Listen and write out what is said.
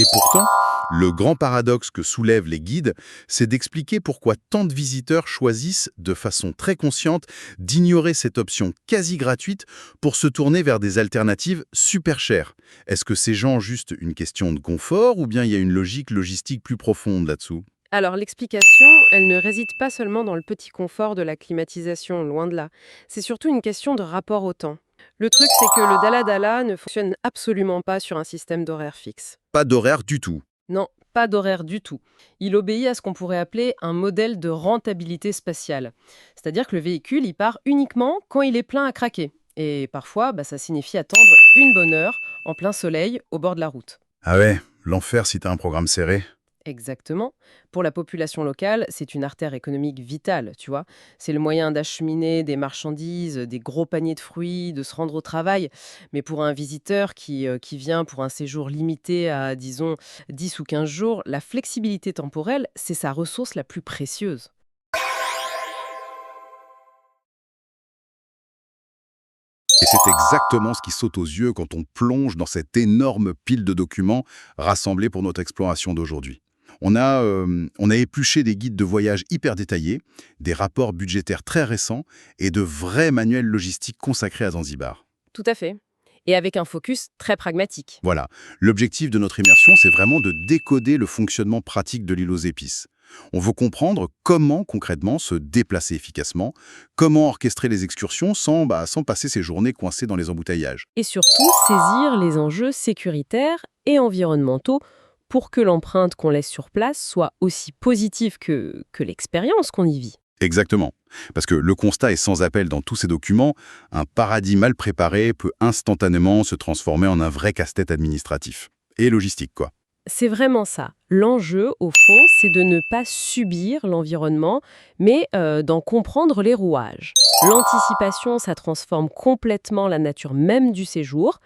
Et pourtant, le grand paradoxe que soulèvent les guides, c'est d'expliquer pourquoi tant de visiteurs choisissent, de façon très consciente, d'ignorer cette option quasi gratuite pour se tourner vers des alternatives super chères. Est-ce que c'est juste une question de confort ou bien il y a une logique logistique plus profonde là-dessous? Alors l'explication, elle ne réside pas seulement dans le petit confort de la climatisation, loin de là. C'est surtout une question de rapport au temps. Le truc, c'est que le Dala ne fonctionne absolument pas sur un système d'horaire fixe. Pas d'horaire du tout. Non, pas d'horaire du tout. Il obéit à ce qu'on pourrait appeler un modèle de rentabilité spatiale. C'est-à-dire que le véhicule, il part uniquement quand il est plein à craquer. Et parfois, ça signifie attendre une bonne heure, en plein soleil, au bord de la route. Ah ouais, l'enfer si t'as un programme serré. Exactement. Pour la population locale, c'est une artère économique vitale, tu vois. C'est le moyen d'acheminer des marchandises, des gros paniers de fruits, de se rendre au travail. Mais pour un visiteur qui vient pour un séjour limité à, disons, 10 ou 15 jours, la flexibilité temporelle, c'est sa ressource la plus précieuse. Et c'est exactement ce qui saute aux yeux quand on plonge dans cette énorme pile de documents rassemblés pour notre exploration d'aujourd'hui. On a épluché des guides de voyage hyper détaillés, des rapports budgétaires très récents et de vrais manuels logistiques consacrés à Zanzibar. Tout à fait. Et avec un focus très pragmatique. Voilà, l'objectif de notre immersion, c'est vraiment de décoder le fonctionnement pratique de l'île aux épices. On veut comprendre comment concrètement se déplacer efficacement, comment orchestrer les excursions sans passer ses journées coincées dans les embouteillages. Et surtout, saisir les enjeux sécuritaires et environnementaux pour que l'empreinte qu'on laisse sur place soit aussi positive que l'expérience qu'on y vit. Exactement. Parce que le constat est sans appel dans tous ces documents, un paradis mal préparé peut instantanément se transformer en un vrai casse-tête administratif. Et logistique, quoi. C'est vraiment ça. L'enjeu, au fond, c'est de ne pas subir l'environnement, mais d'en comprendre les rouages. L'anticipation, ça transforme complètement la nature même du séjour.